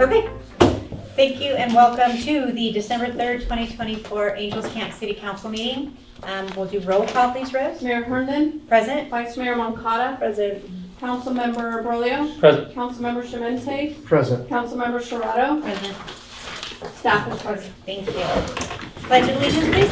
Okay. Thank you and welcome to the December 3rd, 2024 Angels Camp City Council meeting. We'll do roll call, please, Rose. Mayor Herndon. Present. Vice Mayor Moncada. Present. Councilmember Brolio. Present. Councilmember Shemente. Present. Councilmember Sherrato. Present. Staff is present. Thank you. Pledge of allegiance, please.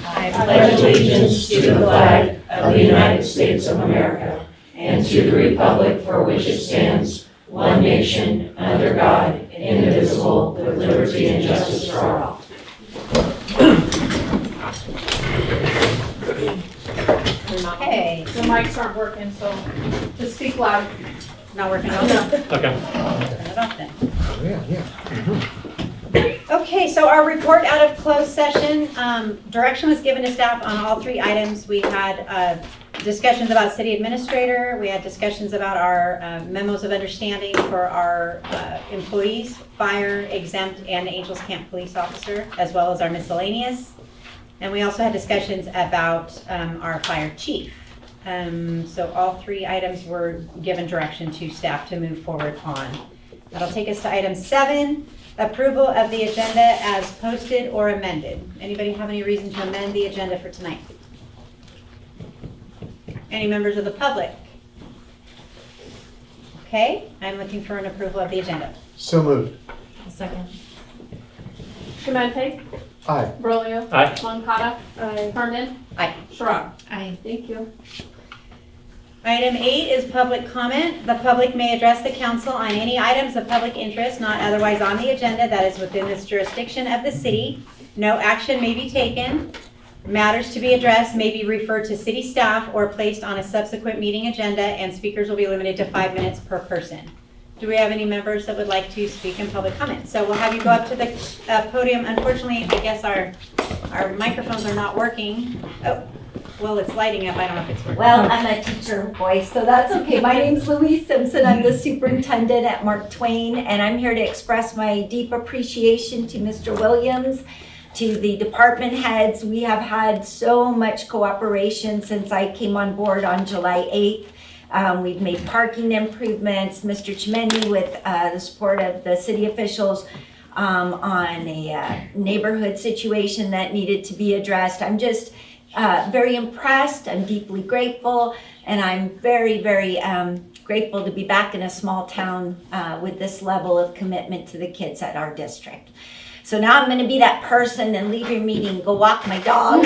I pledge allegiance to the flag of the United States of America and to the republic for which it stands, one nation, under God, indivisible, with liberty and justice for all. Okay. The mics aren't working, so just speak loud. Not working on No. Okay. Turn it off then. Yeah. Okay, so our report out of closed session, direction was given to staff on all three items. We had discussions about city administrator. We had discussions about our memos of understanding for our employees, fire, exempt, and Angels Camp police officer, as well as our miscellaneous. And we also had discussions about our fire chief. So all three items were given direction to staff to move forward on. That'll take us to item 7, approval of the agenda as posted or amended. Anybody have any reason to amend the agenda for tonight? Any members of the public? Okay, I'm looking for an approval of the agenda. So moved. Second. Shemente. Aye. Brolio. Aye. Moncada. Aye. Herndon. Aye. Sherrato. Aye. Thank you. Item 8 is public comment. The public may address the council on any items of public interest not otherwise on the agenda that is within this jurisdiction of the city. No action may be taken. Matters to be addressed may be referred to city staff or placed on a subsequent meeting agenda, and speakers will be limited to 5 minutes per person. Do we have any members that would like to speak in public comment? So we'll have you go up to the podium. Unfortunately, I guess our microphones are not working. Oh, well, it's lighting up. I don't know if it's working. Well, I'm a teacher voice, so that's okay. My name's Louise Simpson. I'm the superintendent at Mark Twain, and I'm here to express my deep appreciation to Mr. Williams, to the department heads. We have had so much cooperation since I came on board on July 8th. We've made parking improvements. Mr. Chimendi, with the support of the city officials, on a neighborhood situation that needed to be addressed. I'm just very impressed. I'm deeply grateful, and I'm very, very grateful to be back in a small town with this level of commitment to the kids at our district. So now I'm going to be that person and leave your meeting, go walk my dog.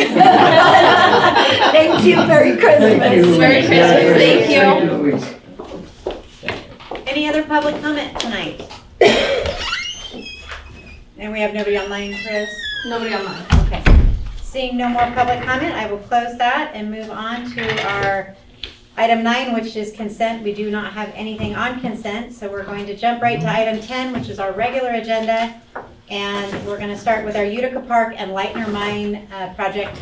Thank you. Merry Christmas. Thank you. Merry Christmas. Thank you. Any other public comment tonight? And we have nobody online, Chris? Nobody online. Okay. Seeing no more public comment, I will close that and move on to our item 9, which is consent. We do not have anything on consent, so we're going to jump right to item 10, which is our regular agenda. And we're going to start with our Utica Park and Lightner Mine project.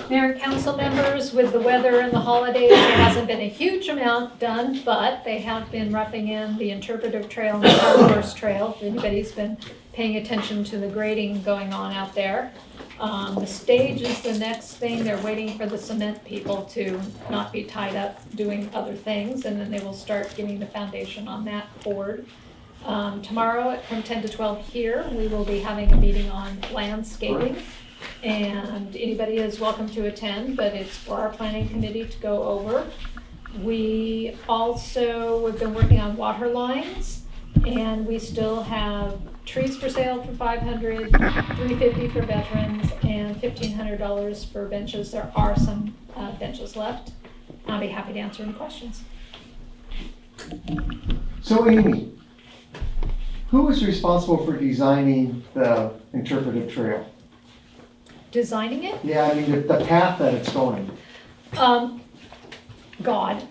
Mayor and council members, with the weather and the holidays, there hasn't been a huge amount done, but they have been roughing in the interpretive trail and the Calaveras trail. If anybody's been paying attention to the grading going on out there. The stage is the next thing. They're waiting for the cement people to not be tied up doing other things, and then they will start getting the foundation on that forward. Tomorrow from 10 to 12 here, we will be having a meeting on landscaping, and anybody is welcome to attend, but it's for our planning committee to go over. We also have been working on water lines, and we still have trees for sale for $500, $350 for veterans, and $1,500 for benches. There are some benches left. I'll be happy to answer any questions. So Amy, who was responsible for designing the interpretive trail? Designing it? Yeah, I mean, the path that it's going. God.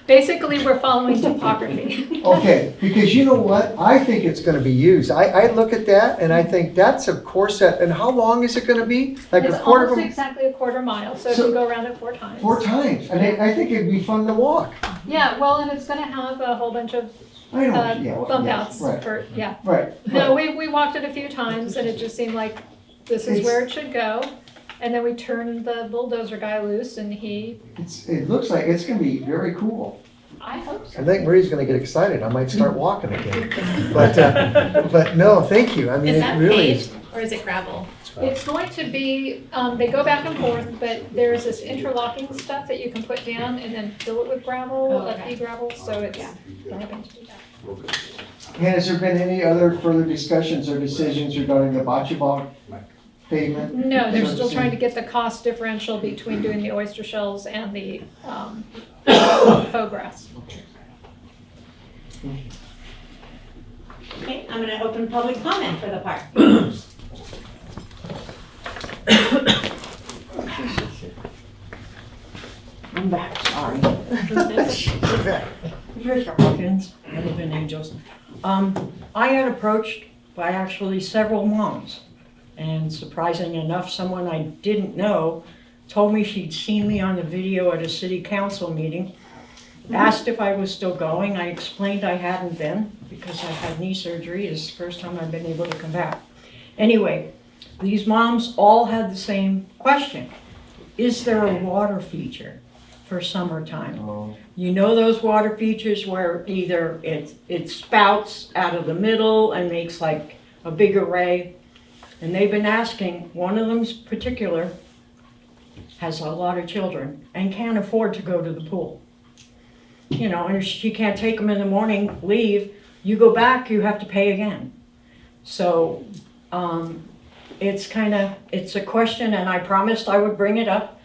Basically, we're following topography. Okay, because you know what? I think it's gonna be used. I look at that and I think that's a course that, and how long is it gonna be? Like It's a quarter of almost a, exactly a quarter mile, so So- you go around it 4 times. 4 times. And I think it'd be fun to walk. Yeah, well, and it's gonna have a whole bunch of I know, yeah, well, bump yeah, outs right, for, yeah. right. No, we walked it a few times and it just seemed like this is where it should go. And then we turned the bulldozer guy loose and he, It looks like it's gonna be very cool. I hope so. I think Marie's gonna get excited. I might start walking again. But no, thank you. I mean, Is it that really. paved or is it gravel? It's going to be, they go back and forth, but there's this interlocking stuff that you can put down and then fill it with gravel, Oh, okay. pea gravel, so it's, they're hoping to do that. And has there been any other further discussions or decisions regarding the bocce ball pavement? No, they're So still it's trying to get the cost differential between doing the oyster shells and the faux grass. Okay, I'm gonna open public comment for the park. I'm back, sorry. Patricia Hawkins, I live in Angels. I got approached by actually several moms. And surprising enough, someone I didn't know told me she'd seen me on the video at a city council meeting, asked if I was still going. I explained I hadn't been because I had knee surgery. It's the first time I've been able to come back. Anyway, these moms all had the same question. Is there a water feature for summertime? Oh, You know those water features where either it spouts out of the middle and makes like a big array? And they've been asking, one of them's particular has a lot of children and can't afford to go to the pool. You know, and if she can't take them in the morning, leave, you go back, you have to pay again. So it's a question, and I promised I would bring it up.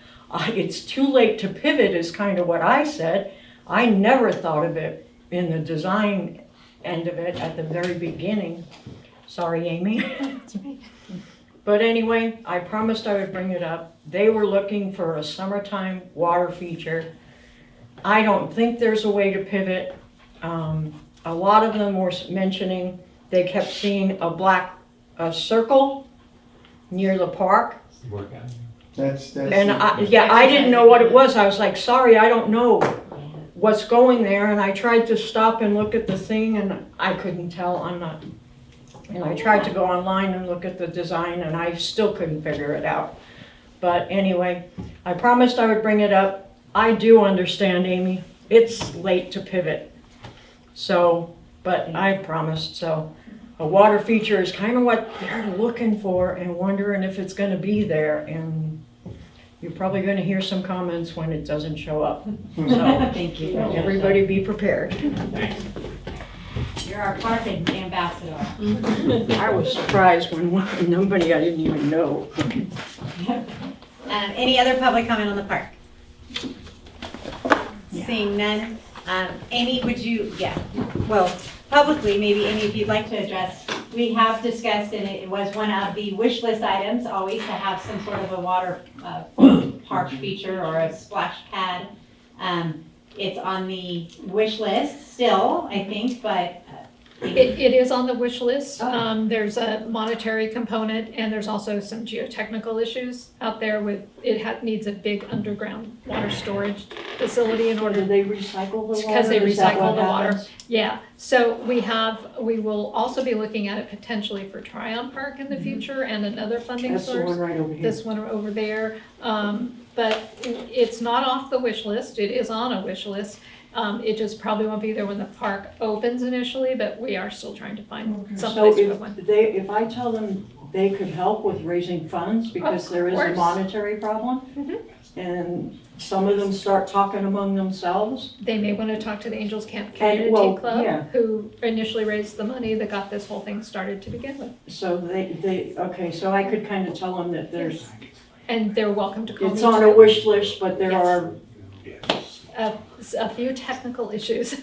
It's too late to pivot is kind of what I said. I never thought of it in the design end of it at the very beginning. Sorry, Amy. But anyway, I promised I would bring it up. They were looking for a summertime water feature. I don't think there's a way to pivot. A lot of them were mentioning they kept seeing a circle near the park. that's. And I didn't know what it was. I was like, sorry, I don't know what's going there. And I tried to stop and look at the thing and I couldn't tell. And I tried to go online and look at the design and I still couldn't figure it out. But anyway, I promised I would bring it up. I do understand, Amy. It's late to pivot. So, but I promised. So a water feature is kind of what they're looking for and wondering if it's going to be there. And you're probably going to hear some comments when it doesn't show up. So Thank you. everybody be prepared. You're our park ambassador. I was surprised when nobody I didn't even know. Any other public comment on the park? Seeing none. Amy, would you, well, publicly, maybe Amy, if you'd like to address, we have discussed, and it was one of the wish list items, always to have some sort of a water park feature or a splash pad. It's on the wish list still, I think, but. It is on the wish list. There's a monetary component and there's also some geotechnical issues out there with, needs a big underground water storage facility in order. Do they recycle the water? Because they Is that recycle what the water. happens? Yeah, so we will also be looking at it potentially for Tryon Park in the future and another funding That's the one source. right over here. This one over there. But it's not off the wish list. It is on a wish list. It just probably won't be there when the park opens initially, but we are still trying to find So someplace to put one. if I tell them they could help with raising funds because there is a course. monetary problem, Mhm. and some of them start talking among themselves, They may want to talk to the Angels Camp well, Community Club, yeah. who initially raised the money that got this whole thing started to begin with. so okay, so I could kind of tell them that there's, And they're welcome to call me. it's on a too. wish list, but there Yes. are, A few technical issues.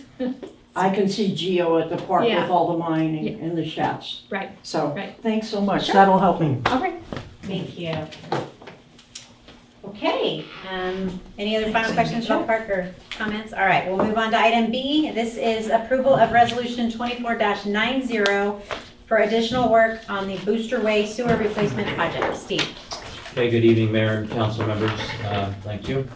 I can see Geo at the park Yeah. with all the mining Yeah. and the shafts. Right, So, Right. thanks so much, Sure. that'll help me. all right. Thank you. Okay, any other final questions about the park or comments? All right, we'll move on to item B. This is approval of resolution 24-90 for additional work on the Booster Way sewer replacement project. Steve. Okay, good evening, Mayor and council members. Thank you.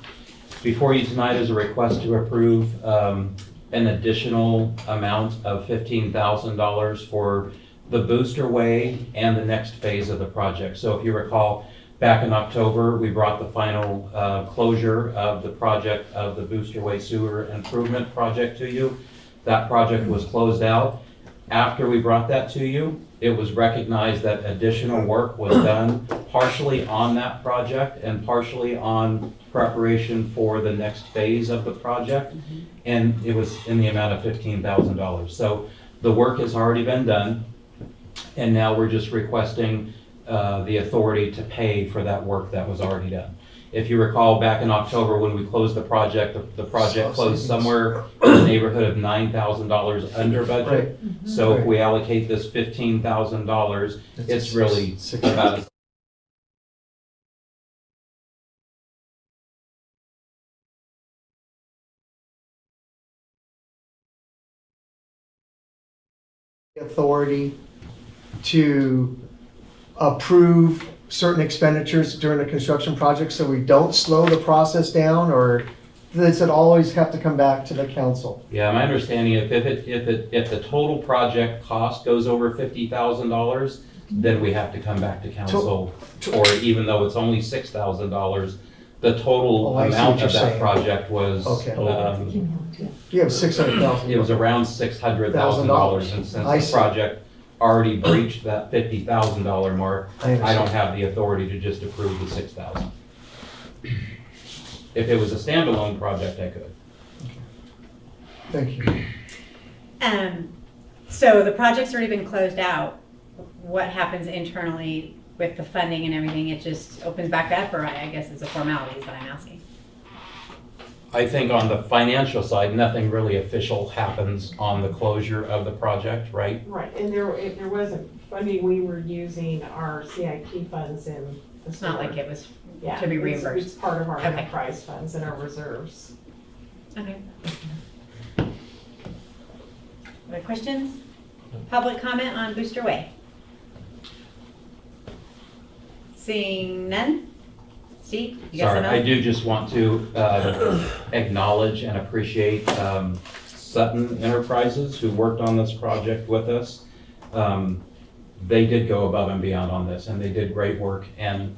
Before you tonight is a request to approve an additional amount of $15,000 for the Booster Way and the next phase of the project. So if you recall, Back in October, we brought the final closure of the project of the Booster Way Sewer Improvement Project to you. That project was closed out. After we brought that to you, it was recognized that additional work was done partially on that project and partially on preparation for the next phase of the project. And it was in the amount of $15,000. So the work has already been done. And now we're just requesting the authority to pay for that work that was already done. If you recall, back in October when we closed the project closed somewhere in the neighborhood of $9,000 under budget. So if we allocate this $15,000, it's really about as authority to approve certain expenditures during the construction project so we don't slow the process down, or does it always have to come back to the council? Yeah, my understanding, if the total project cost goes over $50,000, then we have to come back to council. Or even though it's only $6,000, the total I see amount what you're of that saying. project was, Okay. You have 600,000. it was around $600,000. And since I the see. project already breached that $50,000 mark, I I don't understand. have the authority to just approve the $6,000. If it was a standalone project, I could. Thank you. So the project's already been closed out. What happens internally with the funding and everything? It just opens back up, or I guess it's a formality is what I'm asking. I think on the financial side, nothing really official happens on the closure of the project, right? Right, and there wasn't funding, we were using our CIP funds in the It's not sewer. like it was Yeah, to be it's reimbursed. part of our Okay. enterprise funds and our reserves. Okay. Other questions? Public comment on Booster Way? Seeing none? Steve, you got Sorry, some I else? do just want to acknowledge and appreciate Sutton Enterprises, who worked on this project with us. They did go above and beyond on this, and they did great work. And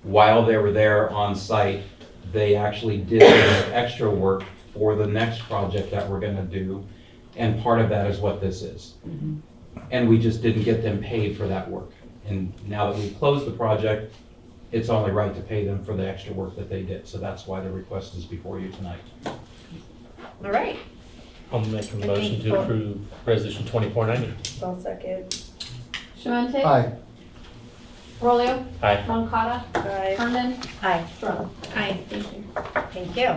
while they were there on site, they actually did extra work for the next project that we're gonna do. And part of that is what this is. And we just didn't get them paid for that work. And now that we've closed the project, it's only right to pay them for the extra work that they did. So that's why the request is before you tonight. All right. I'll make a motion to approve resolution 2490. I'll second. Shemente? Aye. Rolio? Aye. Moncada? Aye. Herman? Aye. Strong. Aye. Thank you.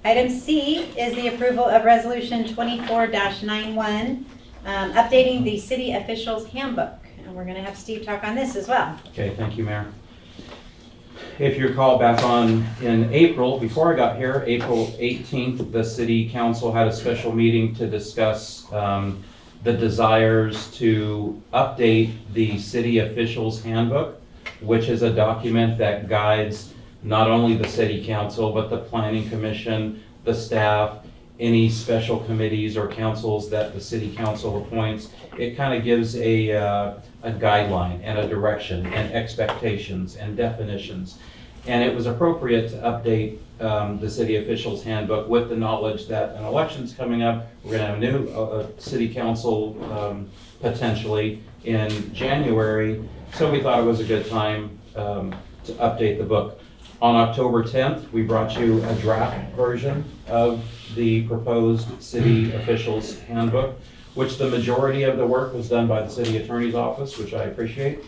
Item C is the approval of Resolution 24-91, updating the city officials handbook. And we're going to have Steve talk on this as well. Okay, thank you, Mayor. If you recall back in April, before I got here, April 18th, the city council had a special meeting to discuss the desires to update the city officials handbook, which is a document that guides not only the city council, but the planning commission, the staff, any special committees or councils that the city council appoints. It kind of gives a guideline and a direction and expectations and definitions. And it was appropriate to update the city officials handbook with the knowledge that an election's coming up. We're gonna have a new city council potentially in January. So we thought it was a good time to update the book. On October 10th, we brought you a draft version of the proposed city officials handbook, which the majority of the work was done by the city attorney's office, which I appreciate.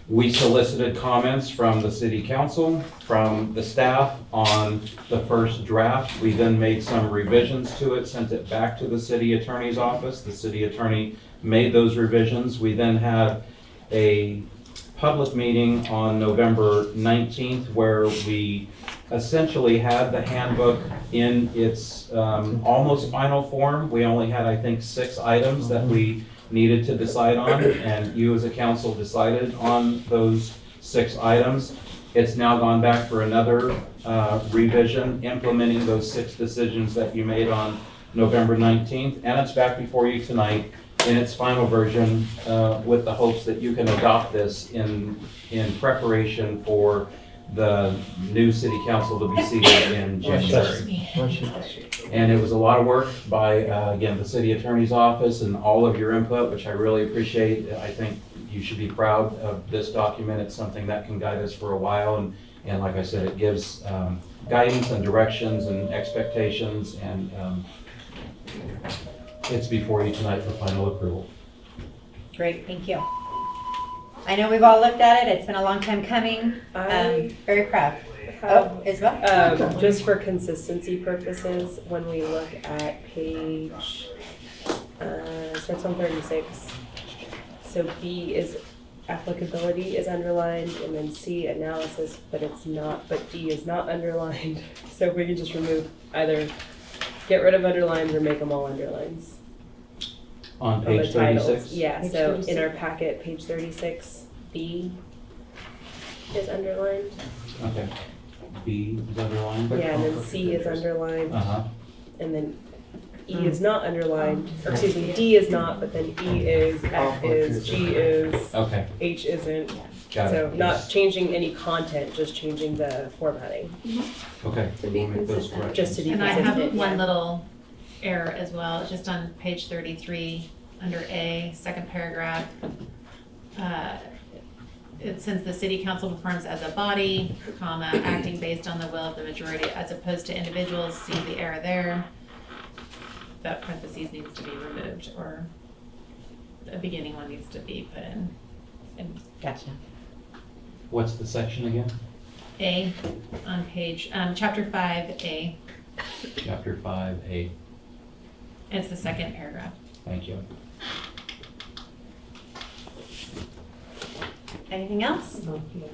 We solicited comments from the city council, from the staff on the first draft. We then made some revisions to it, sent it back to the city attorney's office. The city attorney made those revisions. We then had a public meeting on November 19th where we essentially had the handbook in its almost final form. We only had, I think, 6 items that we needed to decide on, and you as a council decided on those 6 items. It's now gone back for another revision, implementing those 6 decisions that you made on November 19th, and it's back before you tonight in its final version with the hopes that you can adopt this in preparation for the new city council to be seated in January. And it was a lot of work by, again, the city attorney's office and all of your input, which I really appreciate. I think you should be proud of this document. It's something that can guide us for a while. And like I said, it gives guidance and directions and expectations, and it's before you tonight for final approval. Great, thank you. I know we've all looked at it. It's been a long time coming. Very proud. Oh, Isabel? Just for consistency purposes, when we look at page, starts on 36. So B is applicability is underlined, and then C analysis, but it's not, but D is not underlined. So if we could just remove either, get rid of underlines or make them all underlines. On On page the titles. 36? Yeah, Page so 36. in our packet, page 36, B is underlined. Okay. B is underlined? Yeah, and then C is underlined, Uh-huh. and then E is not underlined, or excuse me, D is not, but then E is, F is, G is, Okay, H isn't. got it. So not changing any content, just changing the formatting, Okay, To be we'll make those consistent. corrections. just to be And I consistent. have one yeah. little error as well, just on page 33, under A, second paragraph. Since the city council performs as a body, comma, acting based on the will of the majority as opposed to individuals, see the error there. That parentheses needs to be removed, or the beginning one needs to be put in. And Gotcha. What's the section again? A on page, chapter 5A, Chapter 5A. it's the second paragraph. Thank you. Anything else? Oh, yeah.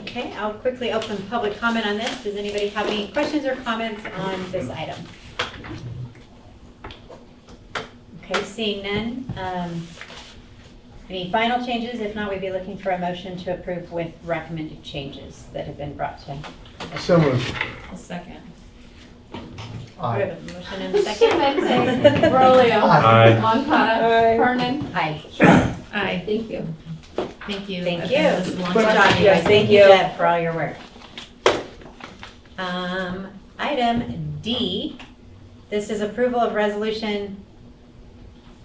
Okay, I'll quickly open public comment on this. Does anybody have any questions or comments on this item? Okay, seeing none. Any final changes? If not, we'd be looking for a motion to approve with recommended changes that have been brought to. So moved. A second. We Aye. have a motion and a second. Brolio. Aye. Moncada. Vernon. Aye. Aye. Thank you. Thank you. Thank I've you. done this a long Good time. job, you Yes, guys. thank you, you. Deb, for all your work. Item D, this is approval of resolution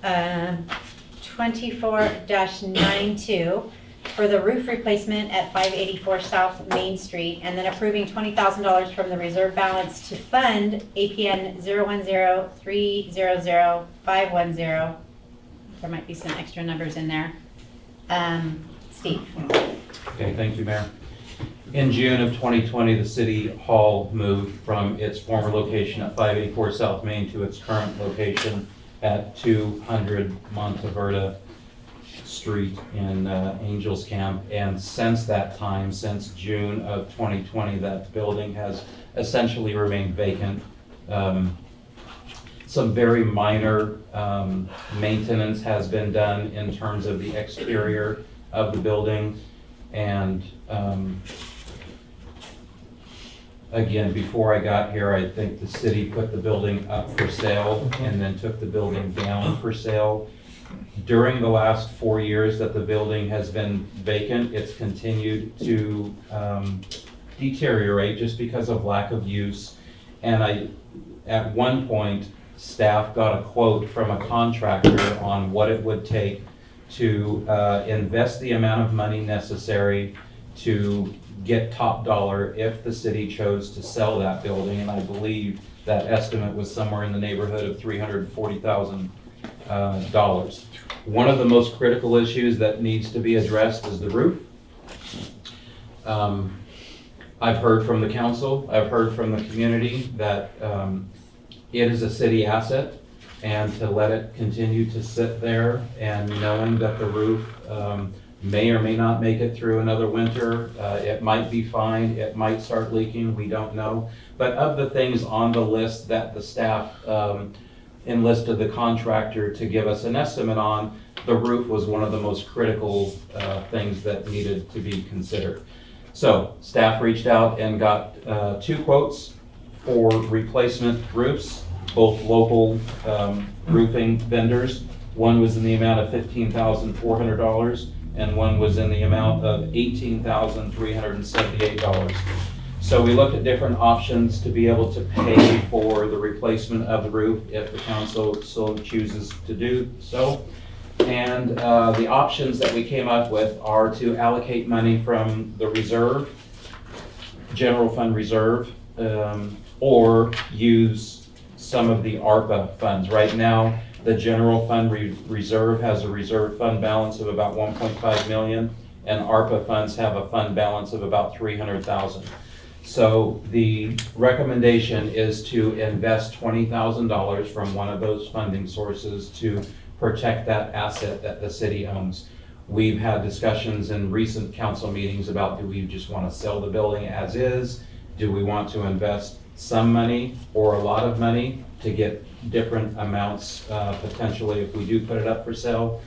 24-92 for the roof replacement at 584 South Main Street, and then approving $20,000 from the reserve balance to fund APN 010-300-510. There might be some extra numbers in there. Steve. Okay, thank you, Mayor. In June of 2020, the City Hall moved from its former location at 584 South Main to its current location at 200 Monteverda Street in Angels Camp. And since that time, since June of 2020, that building has essentially remained vacant. Some very minor maintenance has been done in terms of the exterior of the building. And again, before I got here, I think the city put the building up for sale and then took the building down for sale. During the last 4 years that the building has been vacant, it's continued to deteriorate just because of lack of use. And at one point, staff got a quote from a contractor on what it would take to invest the amount of money necessary to get top dollar if the city chose to sell that building. And I believe that estimate was somewhere in the neighborhood of $340,000. One of the most critical issues that needs to be addressed is the roof. I've heard from the council, I've heard from the community that it is a city asset, and to let it continue to sit there and knowing that the roof may or may not make it through another winter, it might be fine, it might start leaking, we don't know. But of the things on the list that the staff enlisted the contractor to give us an estimate on, the roof was one of the most critical things that needed to be considered. So staff reached out and got 2 quotes for replacement roofs. both local roofing vendors. One was in the amount of $15,400 and one was in the amount of $18,378. So we looked at different options to be able to pay for the replacement of the roof if the council so chooses to do so. And the options that we came up with are to allocate money from the reserve, general fund reserve, or use some of the ARPA funds. Right now, the general fund reserve has a reserve fund balance of about 1.5 million, and ARPA funds have a fund balance of about 300,000. So the recommendation is to invest $20,000 from one of those funding sources to protect that asset that the city owns. We've had discussions in recent council meetings about, do we just want to sell the building as is? Do we want to invest some money or a lot of money to get different amounts potentially if we do put it up for sale?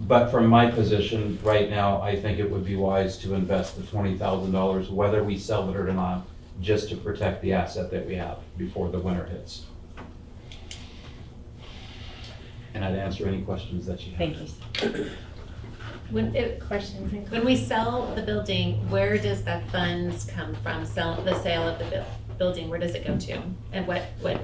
But from my position right now, I think it would be wise to invest the $20,000, whether we sell it or not, just to protect the asset that we have before the winter hits. And I'd answer any questions that you have. Thank you. Questions? When we sell the building, where does that funds come from? The sale of the building, where does it go to? And what does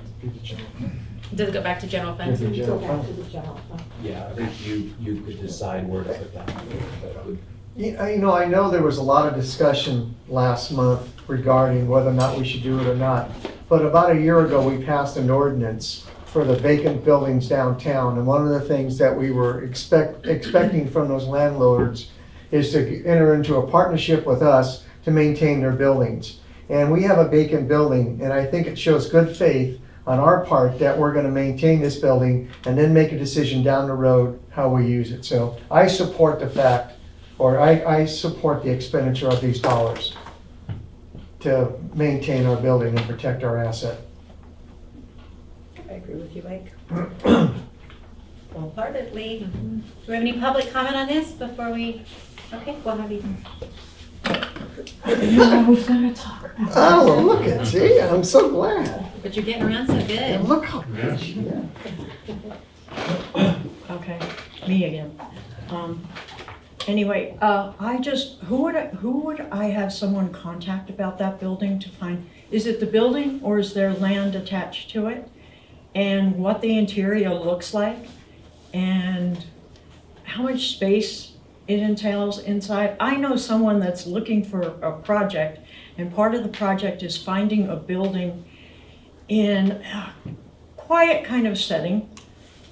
it go back to general funds? Maybe general Go back to fund. the general fund. Yeah, I think you could decide where to put that. That would- You know, I know there was a lot of discussion last month regarding whether or not we should do it or not. But about a year ago, we passed an ordinance for the vacant buildings downtown. And one of the things that we were expecting from those landlords is to enter into a partnership with us to maintain their buildings. And we have a vacant building, and I think it shows good faith on our part that we're gonna maintain this building and then make a decision down the road how we use it. So I support the fact, or I support the expenditure of these dollars to maintain our building and protect our asset. I agree with you, Mike. Wholeheartedly. Do we have any public comment on this before we, okay, we'll have you. Oh, well, look at, see, I'm so glad. But you're getting around so And good. look how good she is. Okay, me again. Anyway, who would I have someone contact about that building to find, is it the building or is there land attached to it? And what the interior looks like and how much space it entails inside. I know someone that's looking for a project, and part of the project is finding a building in a quiet kind of setting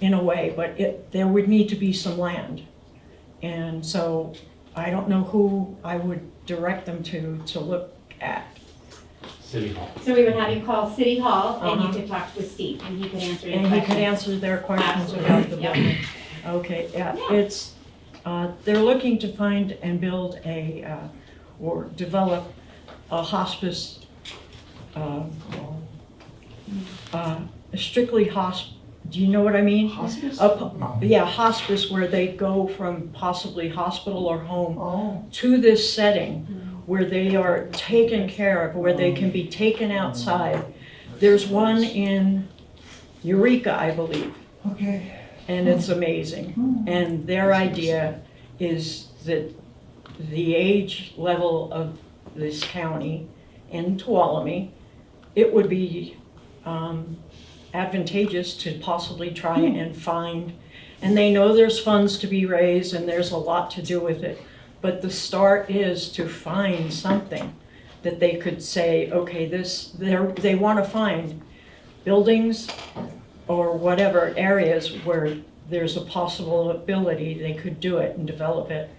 in a way, but there would need to be some land. And so I don't know who I would direct them to look at. City Hall. So we would have you call City Hall and you Uh-huh. could talk with Steve and he could answer any And he questions. could answer their questions Absolutely. about the Yep. building. Okay, yeah, it's, they're looking to find and build or develop a hospice, strictly do you know what I mean? Hospice? Yeah, hospice where they go from possibly hospital or home Oh, to this setting where they are taken care of, where they can be taken outside. There's one in Eureka, I believe, okay. and it's amazing. And their idea is that the age level of this county and Tuolumne, it would be advantageous to possibly try and find, and they know there's funds to be raised and there's a lot to do with it, but the start is to find something that they could say, okay, they want to find buildings or whatever areas where there's a possibility they could do it and develop it.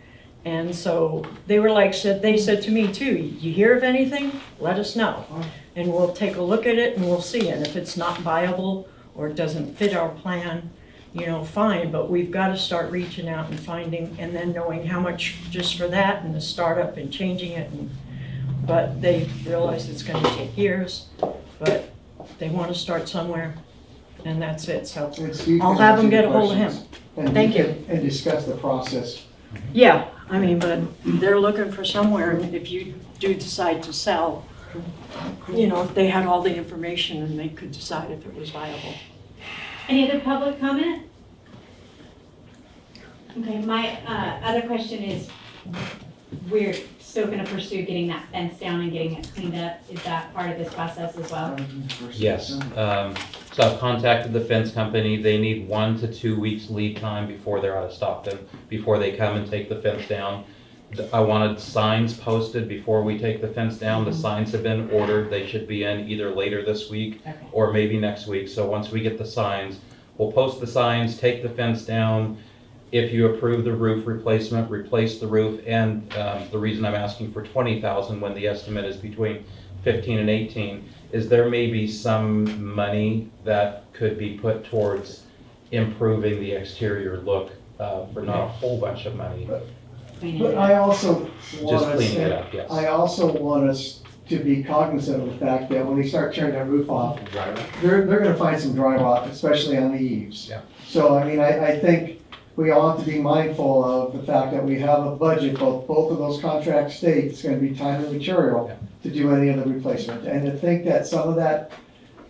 And so they said to me too, you hear of anything, let us know. And we'll take a look at it and we'll see. And if it's not viable or it doesn't fit our plan, fine, but we've got to start reaching out and finding and then knowing how much just for that and the startup and changing it. But they realize it's going to take years, but they want to start somewhere and that's it. So And Steve I'll can have them answer get the a hold of him. questions. And Thank you. And discuss the process. Yeah, I mean, but they're looking for somewhere, and if you do decide to sell, you know, if they had all the information and they could decide if it was viable. Any other public comment? Okay, my other question is, we're still gonna pursue getting that fence down and getting it cleaned up. Is that part of this process as well? Yes, so I've contacted the fence company. They need 1 to 2 weeks lead time before they're out of Stockton, before they come and take the fence down. I wanted signs posted before we take the fence down. The signs have been ordered. They should be in either later this week Okay. or maybe next week. So once we get the signs, we'll post the signs, take the fence down. If you approve the roof replacement, replace the roof. And the reason I'm asking for 20,000 when the estimate is between 15 and 18 is there may be some money that could be put towards improving the exterior look for not a whole bunch of money. But I also want Just cleaning it up, yes. I also want us to be cognizant of the fact that when we start tearing that roof off, they're gonna find some dry rot, especially on the eaves. Yeah. So, I mean, I think we all have to be mindful of the fact that we have a budget, both of those contracts state it's gonna be time and material to do any of the replacement. And to think that some of that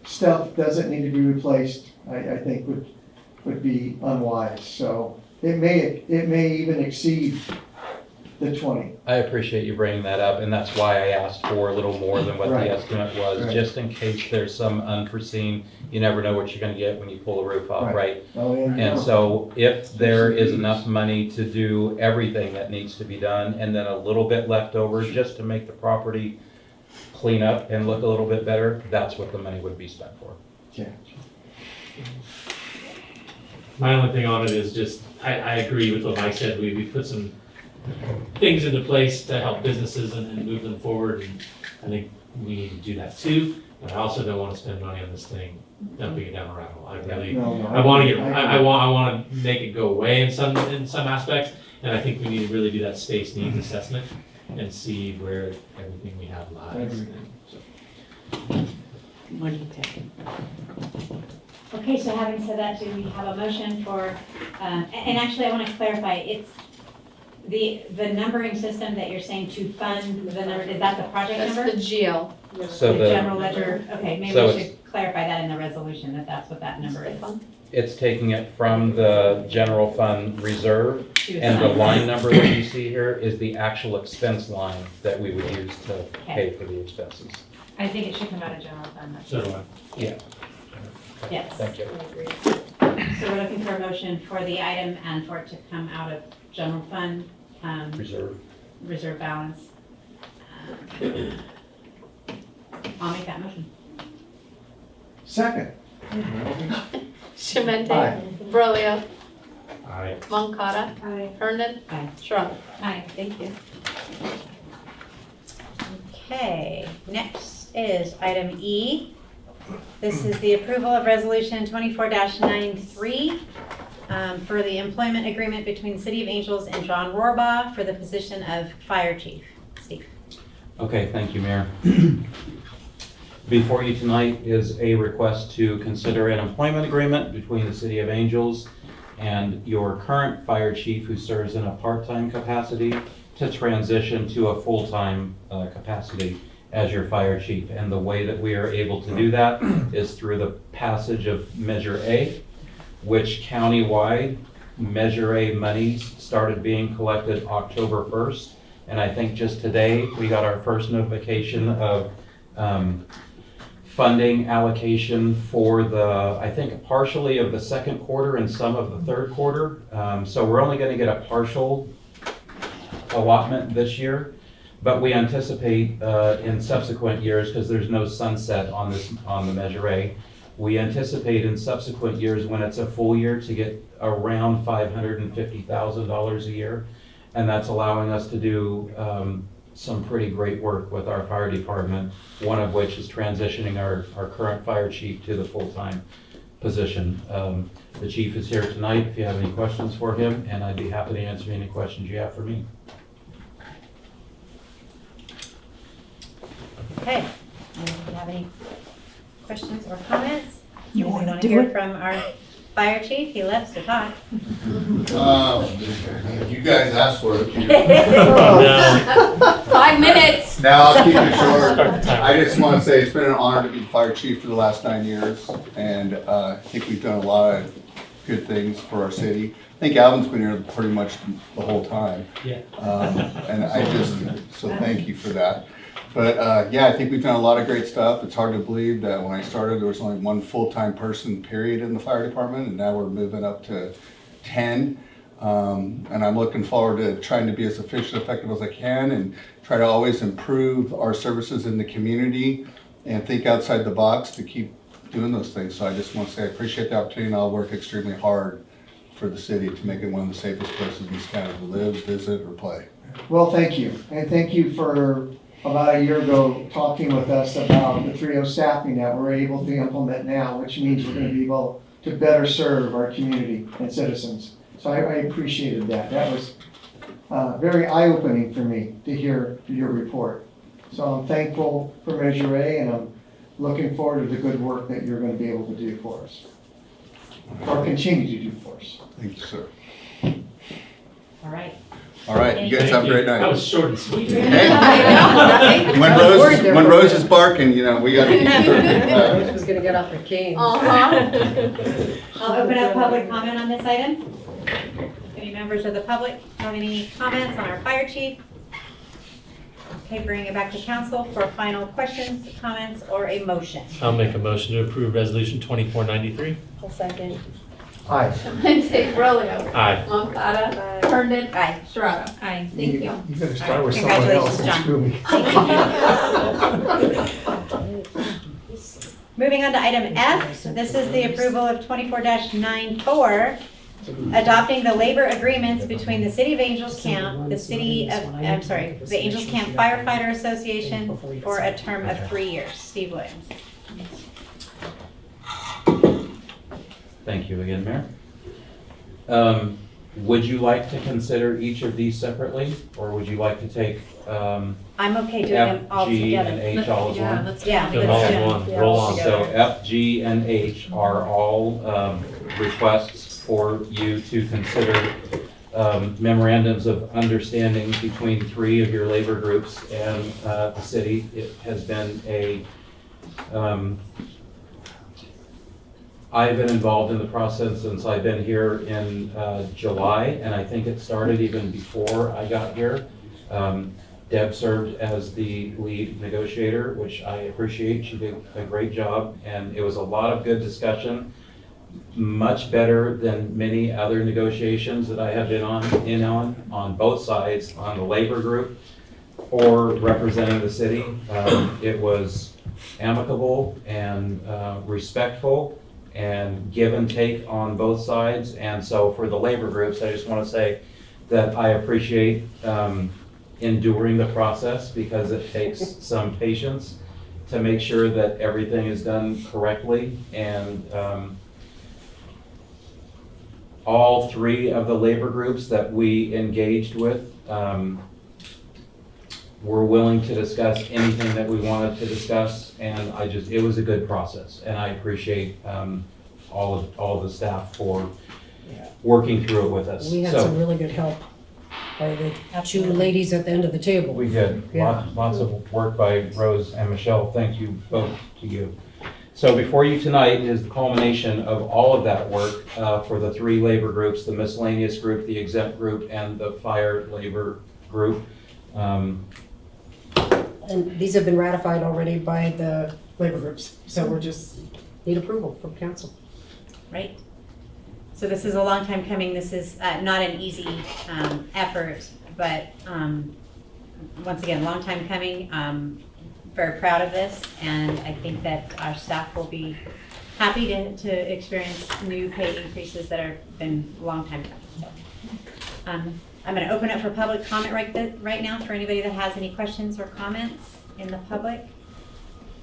stuff doesn't need to be replaced, I think would be unwise. So it may even exceed the 20. I appreciate you bringing that up, and that's why I asked for a little more than what Right. the estimate was, Right. just in case there's some unforeseen, you never know what you're gonna get when you pull the roof off, Right. right? Oh, yeah. And so if there is enough money to do everything that needs to be done, and then a little bit left over just to make the property clean up and look a little bit better, that's what the money would be spent for. Okay. My only thing on it is just, I agree with what Mike said, we put some things into place to help businesses and move them forward, and I think we need to do that too, but I also don't wanna spend money on this thing, dumping it down a rabbit hole. I really, No, I wanna make it go away in some aspects, and I think we need to really do that space needs assessment and see where everything we have lies. agree. So, Money pit. Okay, so having said that, do we have a motion for, and actually I want to clarify, it's the numbering system that you're saying to fund the number, is that the project That's number? the GL. So The the, general ledger, okay, maybe So we should clarify that in the resolution, that that's what that number is. it's taking it from the general fund reserve, To and the assign. line number that you see here is the actual expense line that we would use to pay for the expenses. I think it should come out of general fund. So do I. Yeah. Yes. Thank you. So we're looking for a motion for the item and for it to come out of general fund, Reserve. reserve balance. I'll make that motion. Second. Shemente, Aye. Brolio, Aye. Moncada, Hernan, Aye. Schrock. Aye, thank you. Okay, next is item E. This is the approval of resolution 24-93 for the employment agreement between the City of Angels and John Rohrbaugh for the position of fire chief. Steve. Okay, thank you, Mayor. Before you tonight is a request to consider an employment agreement between the City of Angels and your current fire chief who serves in a part-time capacity to transition to a full-time capacity as your fire chief. And the way that we are able to do that is through the passage of Measure A, which countywide Measure A monies started being collected October 1st. And I think just today, we got our first notification of funding allocation for the, I think partially of the second quarter and some of the third quarter. So we're only gonna get a partial allotment this year, but we anticipate in subsequent years, because there's no sunset on the Measure A, we anticipate in subsequent years when it's a full year to get around $550,000 a year. And that's allowing us to do some pretty great work with our fire department, one of which is transitioning our current fire chief to the full-time position. The chief is here tonight if you have any questions for him, and I'd be happy to answer any questions you have for me. Okay, and if you have any questions or comments? You we wanna want do to hear it? from our fire chief. He loves to talk. You guys asked for it. No. 5 minutes. Now I'll keep it short. Start the timer. I just want to say it's been an honor to be the fire chief for the last 9 years, and I think we've done a lot of good things for our city. I think Alvin's been here pretty much the whole time. Yeah. And so thank you for that. But yeah, I think we've done a lot of great stuff. It's hard to believe that when I started, there was only one full-time person, period, in the fire department, and now we're moving up to 10. And I'm looking forward to trying to be as efficient, effective as I can, and try to always improve our services in the community and think outside the box to keep doing those things. So I just want to say I appreciate the opportunity, and I'll work extremely hard for the city to make it one of the safest places in this county to live, visit, or play. Well, thank you. And thank you for about a year ago talking with us about the 3.0 staffing that we're able to implement now, which means we're going to be able to better serve our community and citizens. So I appreciated that. That was very eye-opening for me to hear your report. So I'm thankful for Measure A, and I'm looking forward to the good work that you're going to be able to do for us, or continue to do for us. Thank you, sir. All right. All right, you guys have a great night. That was short and sweet. Hey, when Rose is barking, you know, we got to keep her. Rose was gonna get off her cane. I'll open up public comment on this item. Any members of the public have any comments on our fire chief? Okay, bring it back to council for final questions, comments, or a motion. I'll make a motion to approve resolution 2493. I'll second. Aye. Rolio. Aye. Moncada. Herndon. Aye. Sharada. Aye. Thank you. You better start with All someone right, else and screw me. Moving on to item F, this is the approval of 24-94, adopting the labor agreements between the City of Angels Camp, the Angels Camp Firefighter Association for a term of 3 years. Steve Williams. Thank you again, Mayor. Would you like to consider each of these separately, or would you like to take I'm okay doing them all F, G, and together. H all as Yeah, one? let's Yeah. do Them all it. in one, Yeah, roll all on. together. So F, G, and H are all requests for you to consider memorandums of understanding between 3 of your labor groups and the city. It has been I've been involved in the process since I've been here in July, and I think it started even before I got here. Deb served as the lead negotiator, which I appreciate. She did a great job, and it was a lot of good discussion, much better than many other negotiations that I have been on both sides, on the labor group or representing the city. It was amicable and respectful and give and take on both sides. And so for the labor groups, I just want to say that I appreciate enduring the process, because it takes some patience to make sure that everything is done correctly. And all 3 of the labor groups that we engaged with were willing to discuss anything that we wanted to discuss, and it was a good process, and I appreciate all of the staff for working through it with us. We had So, some really good help by the 2 ladies at the end of the table. we did. Yeah. Lots of work by Rose and Michelle. Thank you both to you. So before you tonight is the culmination of all of that work for the 3 labor groups, the miscellaneous group, the exempt group, and the fire labor group. And these have been ratified already by the labor groups, so we're just need approval from council. Right. So this is a long time coming. This is not an easy effort, but once again, long time coming. Very proud of this, and I think that our staff will be happy to experience new pay increases that have been a long time coming. So, I'm going to open up for public comment right now for anybody that has any questions or comments in the public.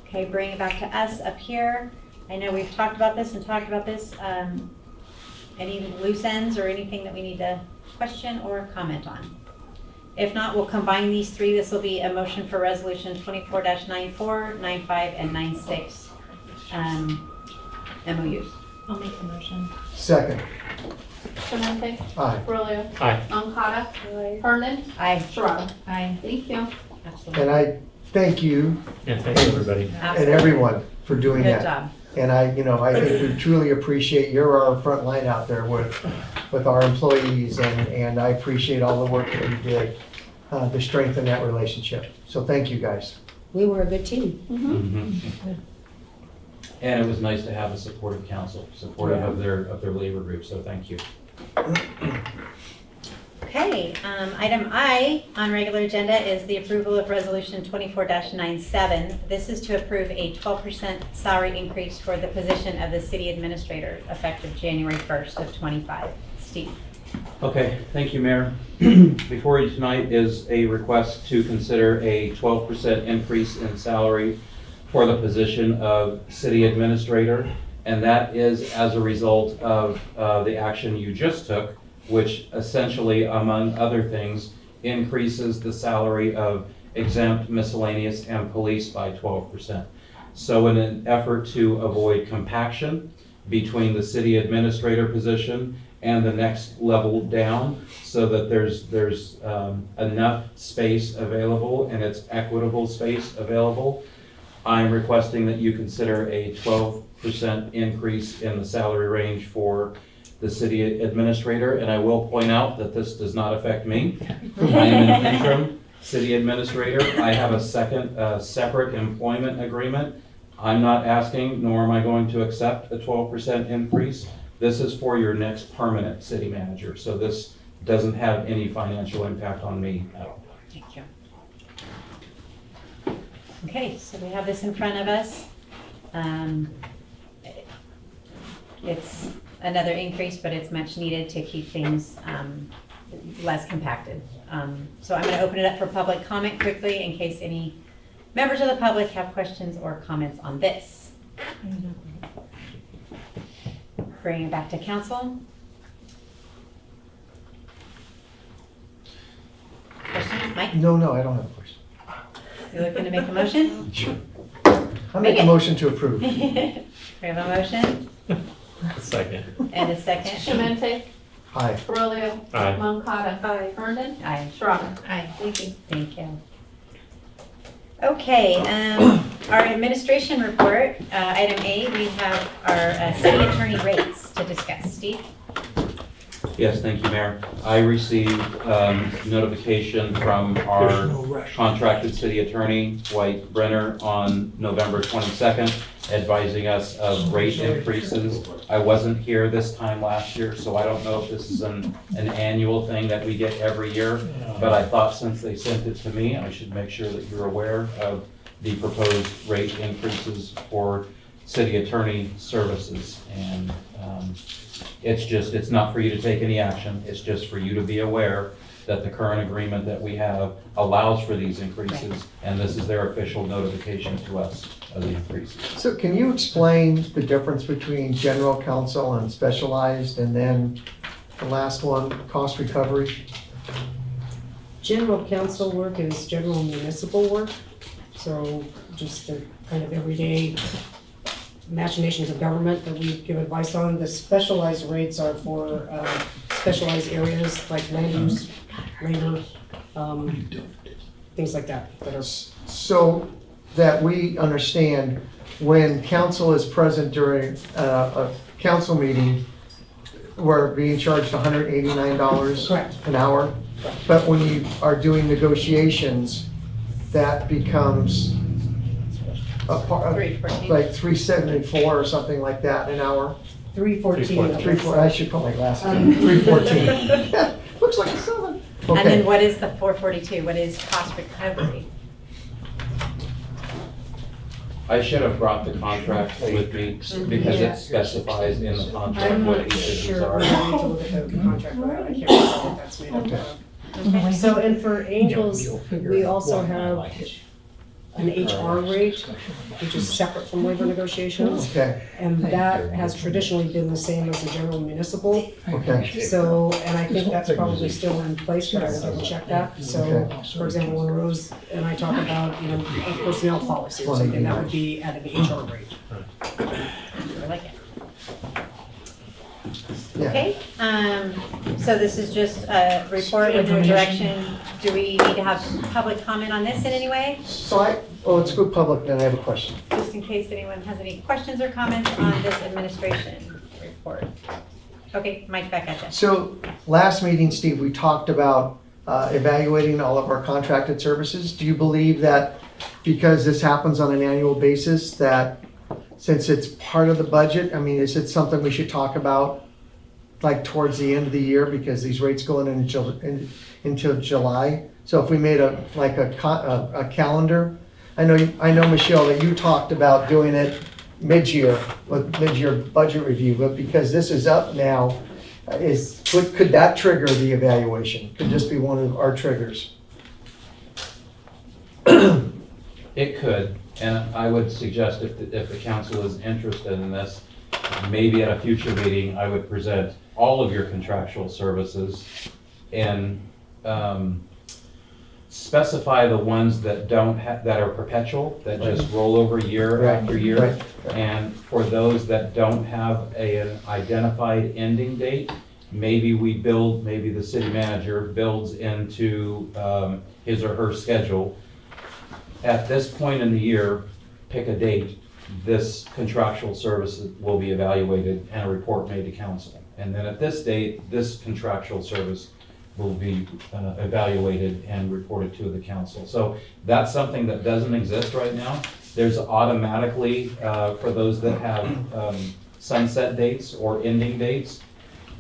Okay, bring it back to us up here. I know we've talked about this. Any loose ends or anything that we need to question or comment on? If not, we'll combine these 3. This will be a motion for resolution 24-94, 95, and 96 MOUs. I'll make the motion. Second. Clemente. Aye. Rolio. Aye. Moncada. Herndon. Aye. Sharada. Aye. Thank you. Absolutely. And I thank you Yeah, thanks, everybody. and Absolutely. everyone for doing Good that. job. And I think we truly appreciate, you're our front line out there with our employees, and I appreciate all the work that you did to strengthen that relationship. So thank you, guys. We were a good team. Mhm. And it was nice to have a supportive council, supportive of their labor group, so thank you. Okay, item I on regular agenda is the approval of resolution 24-97. This is to approve a 12% salary increase for the position of the city administrator effective January 1st of 25. Steve. Okay, thank you, Mayor. Before you tonight is a request to consider a 12% increase in salary for the position of city administrator, and that is as a result of the action you just took, which essentially, among other things, increases the salary of exempt, miscellaneous, and police by 12%. So in an effort to avoid compaction between the city administrator position and the next level down, so that there's enough space available and it's equitable space available, I'm requesting that you consider a 12% increase in the salary range for the city administrator, and I will point out that this does not affect me. I am an interim city administrator. I have a separate employment agreement. I'm not asking, nor am I going to accept a 12% increase. This is for your next permanent city manager, so this doesn't have any financial impact on me at all. Thank you. Okay, so we have this in front of us. It's another increase, but it's much needed to keep things less compacted. So I'm going to open it up for public comment quickly in case any members of the public have questions or comments on this. Bring it back to council. Questions, Mike? No, I don't have a question. You looking to make a motion? Sure. I make a motion to approve. We have a motion Second. and a second. Shemente, Aye. Ferolio, Aye. Moncada, Aye. Herndon, Aye. Schroeder. Aye. Thank you. Thank you. Okay, our administration report, item A, we have our city attorney rates to discuss. Steve? Yes, thank you, Mayor. I received notification from our contracted city attorney, Dwight Brenner, on November 22nd, advising us of rate increases. I wasn't here this time last year, so I don't know if this is an annual thing that we get every year, but I thought since they sent it to me, I should make sure that you're aware of the proposed rate increases for city attorney services. And it's not for you to take any action, it's just for you to be aware that the current agreement that we have allows for these increases, and this is their official notification to us of the increases. So can you explain the difference between general counsel and specialized, and then the last one, cost recovery? General counsel work is general municipal work, so just the kind of everyday machinations of government that we give advice on. The specialized rates are for specialized areas like land use, labor, things like that that are. So that we understand, when council is present during a council meeting, we're being charged $189 Correct. an hour. But when you are doing negotiations, that becomes a part, like $374 or something like that an hour. 314. I should put my glasses on. 314. Looks like a 7. And then Okay. what is the 442? What is cost recovery? I should have brought the contract with me because it specifies in the contract I'm what not each of these sure, are. I need to look at the contract, but I can't remember what that's made up of. Okay. So, and for Angels, we also have an HR rate, which is separate from labor negotiations. Okay, And that has traditionally been the same as the general municipal. okay. So, and I think that's probably still in place, but I will double check that. So, for example, when Rose and I talk about, a personnel policy or something, that would be at an HR rate. I like it. Yeah. Okay, So this is just a report with no direction. Do we need to have public comment on this in any way? So let's go public, then I have a question. Just in case anyone has any questions or comments on this administration report. Okay, Mike, back at you. So last meeting, Steve, we talked about evaluating all of our contracted services. Do you believe that because this happens on an annual basis, that since it's part of the budget, I mean, is it something we should talk about like towards the end of the year, because these rates go in until July? So if we made a calendar, I know Michelle, that you talked about doing it mid-year, with mid-year budget review, but because this is up now, could that trigger the evaluation? Could this be one of our triggers? It could, and I would suggest if the council is interested in this, maybe at a future meeting, I would present all of your contractual services and specify the ones that that are perpetual, that just roll over year after year. Right. And for those that don't have an identified ending date, maybe the city manager builds into his or her schedule. At this point in the year, pick a date, this contractual service will be evaluated and a report made to council. And then at this date, this contractual service will be evaluated and reported to the council. So that's something that doesn't exist right now. There's automatically, for those that have sunset dates or ending dates,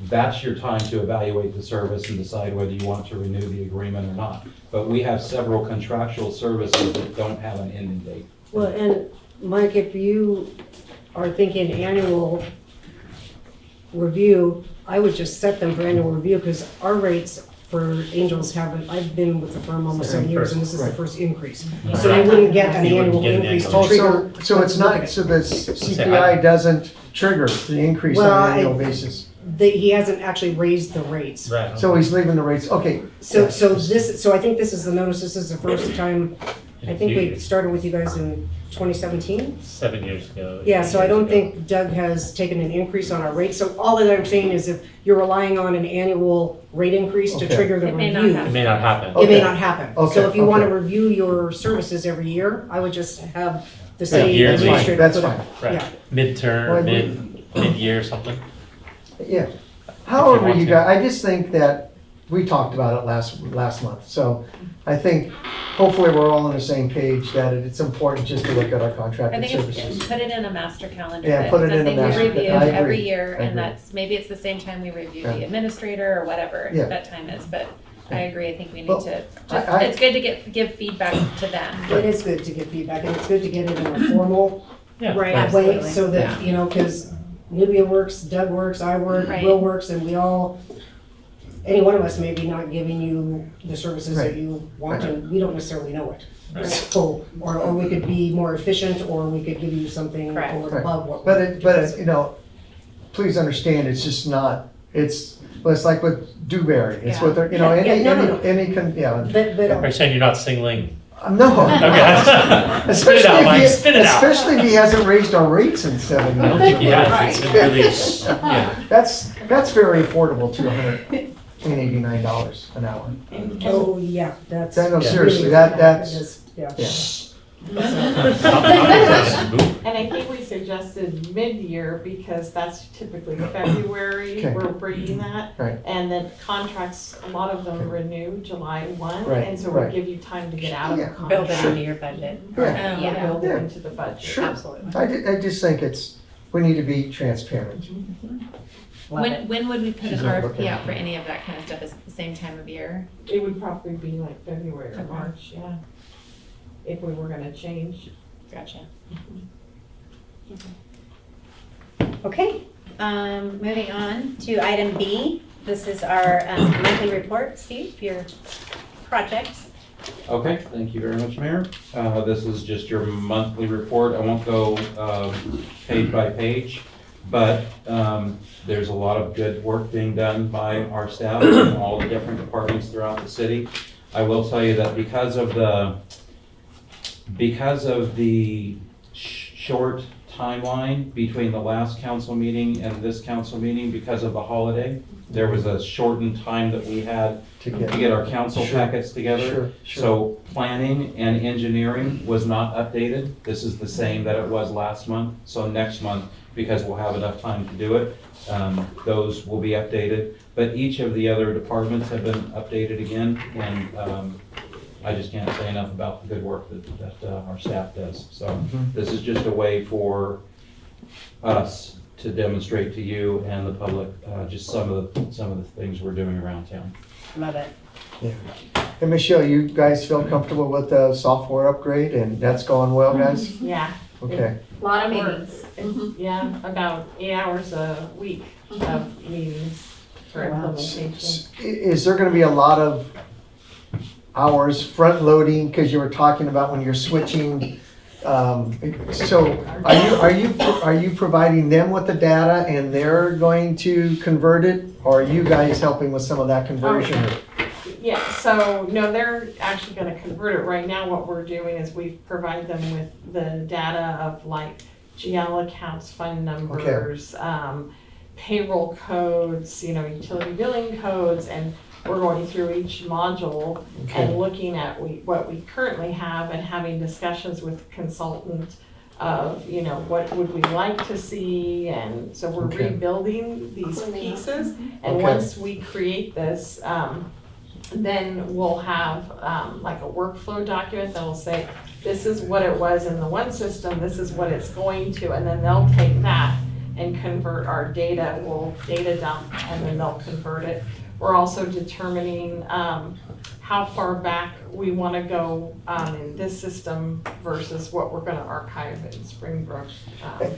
that's your time to evaluate the service and decide whether you want to renew the agreement or not. But we have several contractual services that don't have an ending date. Well, and Mike, if you are thinking annual review, I would just set them for annual review, because our rates for Angels I've been with the firm almost 7 years, and this is the first increase. So you wouldn't get an annual increase to trigger. So it's not, so the CPI doesn't trigger the increase on an annual basis? He hasn't actually raised the rates. Right. So he's leaving the rates, okay. So I think this is the notice, this is the first time, I think we started with you guys in 2017? 7 years ago. Yeah, so I don't think Doug has taken an increase on our rates. So all that I'm saying is if you're relying on an annual rate increase to Okay. trigger the It may review, not It may not happen. it may not happen. Okay, So if you want to okay. review your services every year, I would just have the Right, city yearly. administrator. That's put it- fine. Right. Yeah. Midterm, Well, mid-year, something. Yeah. However, want you to. guys, I just think that we talked about it last month. So I think hopefully we're all on the same page that it's important just to look at our I contracted think it's, services. put it in a master calendar. Yeah, That's put it in a something we master- review I agree. every year, I and agree. that's, maybe it's the same time we review Yeah. the administrator or whatever Yeah. that time is, but I agree, I think we need Well, to, I- it's good to give feedback to them. It is good to get feedback, and it's good to get it in a formal Yeah. Right, way, absolutely. so that, you know, because Nubia works, Doug works, I work, Right. Will works, and we all, any one of us may be not giving you the services that Right. you want, and we don't necessarily know it. Right. So, or we could be more efficient, or we could give you something Correct. over and above what. But you know, please understand, it's just not, it's like with Dewberry. It's Yeah. with, you know, Yeah, any, no, no, no. yeah. But, Are you saying you're not singling? No. Okay. Spit it out, Mike, spit it out. Especially if he hasn't raised our rates in 7 I don't years. think he has. It's been really, yeah. That's very affordable, $289 an hour. oh, yeah, that's. No, Yeah. seriously, really- that's, is- Yeah. yeah. And I think we suggested mid-year because that's typically February, Okay. we're bringing that. Right. And then contracts, a lot of them renew July 1, Right, and so right. we give you time to get out of the Yeah. contract. Build it into your budget. Yeah. Yeah, build it Yeah. into the budget, Sure. absolutely. I just think we need to be transparent. When would we put an She's not RFP looking. out for any of that kind of stuff? Is it the same time of year? It would probably be like February or Okay. March, yeah. If we were gonna change. Gotcha. Okay, moving on to item B. This is our monthly report. Steve, your projects. Okay, thank you very much, Mayor. This is just your monthly report. I won't go page by page, but there's a lot of good work being done by our staff in all the different departments throughout the city. I will tell you that because of the short timeline between the last council meeting and this council meeting because of the holiday. There was a shortened time that we had to get our council packets together. So planning and engineering was not updated. This is the same that it was last month. So next month, because we'll have enough time to do it, those will be updated. But each of the other departments have been updated again, and I just can't say enough about the good work that our staff does. So this is just a way for us to demonstrate to you and the public just some of the things we're doing around town. Love it. Yeah. And Michelle, you guys feel comfortable with the software upgrade, and that's going well, guys? Yeah. Okay. A lot of meetings. Yeah, about 8 hours a week of meetings for implementation. Is there gonna be a lot of hours front loading, because you were talking about when you're switching, so are you providing them with the data and they're going to convert it, or are you guys helping with some of that conversion? Yeah, so no, they're actually gonna convert it. Right now, what we're doing is we provide them with the data of like GL accounts, fund numbers, payroll codes, utility billing codes, and we're going through each module and looking at what we currently have and having discussions with consultant of, what would we like to see, and so we're rebuilding these pieces. And once we create this, then we'll have like a workflow document that will say, this is what it was in the one system, this is what it's going to, and then they'll take that and convert our data. We'll data dump, and then they'll convert it. We're also determining how far back we want to go in this system versus what we're going to archive in Springbrook.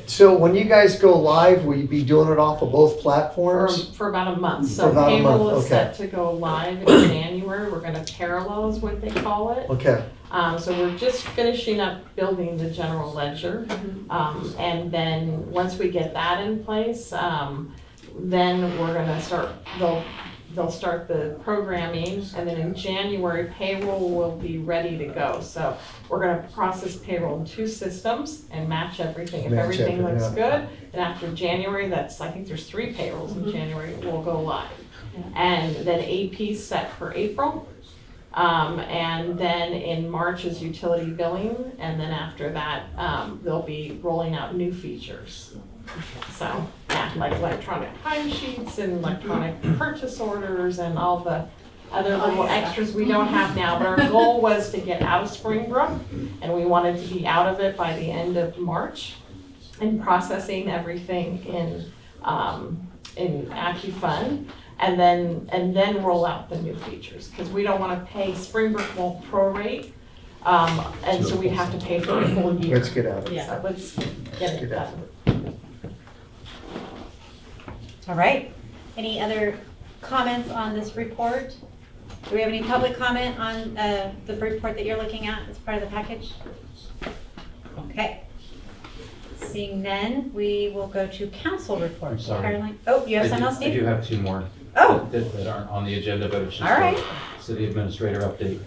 So when you guys go live, will you be doing it off of both platforms? For about a month. For So about a month, payroll is okay. set to go live in January. We're going to parallel is what they call it. Okay. So we're just finishing up building the general ledger. And then once we get that in place, then we're going to start, they'll start the programming, and then in January, payroll will be ready to go. So we're gonna process payroll in 2 systems and match everything. If everything looks good, then after January, I think there's 3 payrolls in January, we'll go live. And then AP's set for April. And then in March is utility billing, and then after that, they'll be rolling out new features. So, yeah, like electronic timesheets and electronic purchase orders and all the other little extras we don't have now. But our goal was to get out of Springbrook, and we wanted to be out of it by the end of March and processing everything in AccuFund, and then roll out the new features, because we don't want to pay, Springbrook won't prorate. And so we have to pay for a full year. Let's get out of it. So let's get it done. All right. Any other comments on this report? Do we have any public comment on the report that you're looking at as part of the package? Okay. Seeing none, we will go to council report. I'm sorry. Caroline? Oh, you have something else, I Steve? do have 2 more. Oh. That aren't on the agenda, but it's just All right. a city administrator update.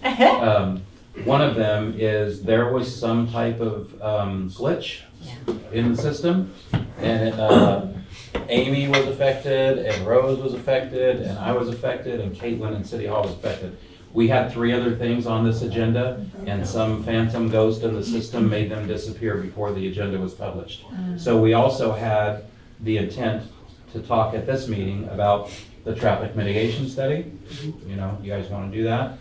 One of them is there was some type of glitch in the system, and Amy was affected, and Rose was affected, and I was affected, and Caitlin in City Hall was affected. We had 3 other things on this agenda, and some phantom ghost in the system made them disappear before the agenda was published. So we also had the intent to talk at this meeting about the traffic mitigation study. You guys want to do that?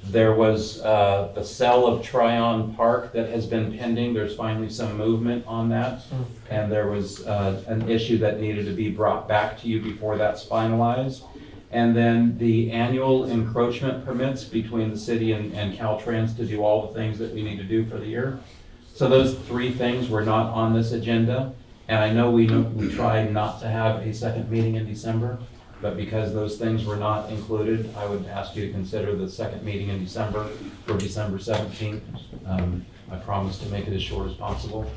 There was the sale of Tryon Park that has been pending. There's finally some movement on that. And there was an issue that needed to be brought back to you before that's finalized. And then the annual encroachment permits between the city and Caltrans to do all the things that we need to do for the year. So those 3 things were not on this agenda. And I know we tried not to have a second meeting in December. But because those things were not included, I would ask you to consider the second meeting in December for December 17th. I promise to make it as short as possible.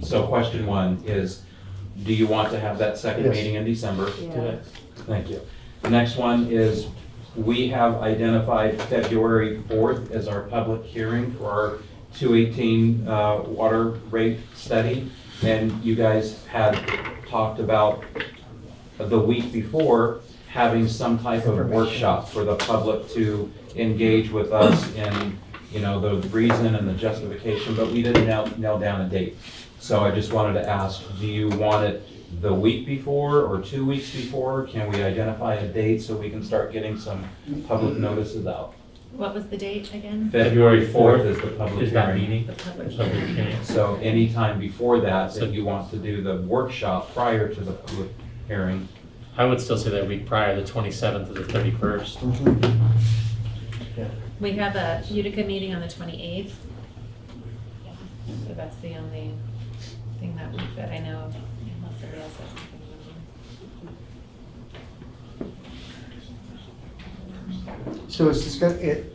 So question 1 is, do you want to have that second meeting in December? Yes. Thank you. The next one is, we have identified February 4th as our public hearing for our 218 water rate study, and you guys had talked about the week before having some type of workshop for the public to engage with us in, you know, the reason and the justification, but we didn't nail down a date. So I just wanted to ask, do you want it the week before or 2 weeks before? Can we identify a date so we can start getting some public notices out? What was the date again? February 4th is the public Is that hearing. meeting? The public. Public hearing. So anytime before that, that you want to do the workshop prior to the public hearing. I would still say that week prior, the 27th to the 31st. We have a Utica meeting on the 28th. So that's the only thing that week that I know of, unless somebody else has something. So it's just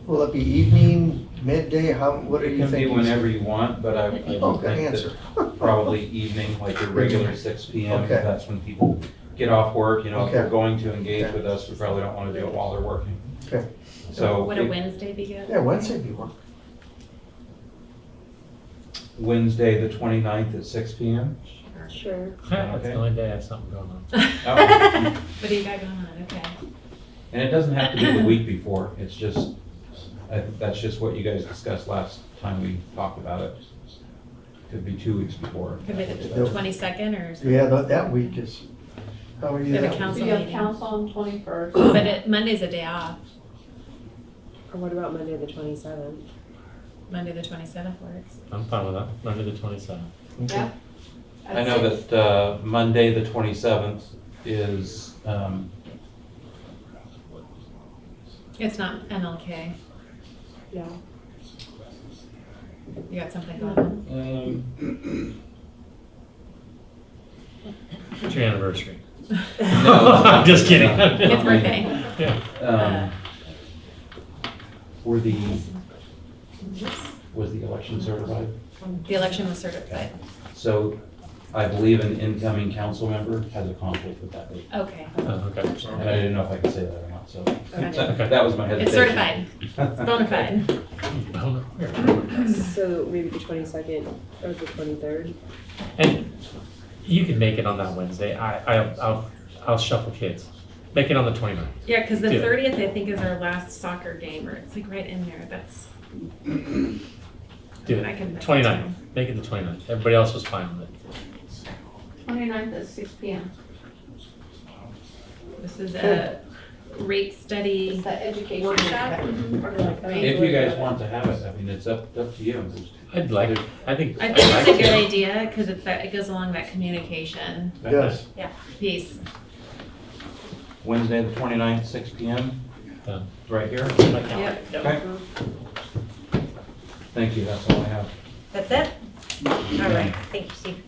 will it be evening, midday, what are It you can be thinking? whenever you want, but I would Oh, good think answer. that probably evening, like your regular 6 PM. Okay. That's when people get off work, you know, if they're Okay. going to engage Okay. with us, we probably don't want to do it while they're working. Okay. So Would a Wednesday be good? Yeah, Wednesday be work. Wednesday, the 29th at 6 PM? Sure. That's the only day I have something going on. Oh. What do you got going on? Okay. And it doesn't have to be the week before, it's just, that's just what you guys discussed last time we talked about it. Could be 2 weeks before. Could be the 22nd or something. Yeah, that week is, how are you? We have a that council We have meeting. council on 21st. But Monday's a day off. Or what about Monday the 27th? Monday the 27th works. I'm fine with that, Monday the 27th. week? Yeah. I know that Monday, the 27th is, It's not MLK. No. You got something going on? It's your anniversary. No. I'm just kidding. It's birthday. Yeah. Was the election certified? The election was certified. So I believe an incoming council member has a conflict with that date. Okay. Oh, okay. And I didn't know if I could say that or not, so Okay. that was my hesitation. It's certified. It's bona fide. So maybe the 22nd or the 23rd? And you can make it on that Wednesday. I'll shuffle kids. Make it on the 29th. Yeah, because the Do it. 30th, I think, is our last soccer game, or it's like right in there. That's. Do I can it. miss 29th. Make it the 29th. Everybody else was fine with it. 29th at 6 PM. This is a rate study It's the education workshop. If you guys want to have it, I mean, it's up to you. I'd like it. I think I think it's a good idea because it goes along that communication Yes. piece. Wednesday, the 29th, 6 PM, Done. right here. Yep. Okay. Thank you, that's all I have. That's it? All right, thank you, Steve.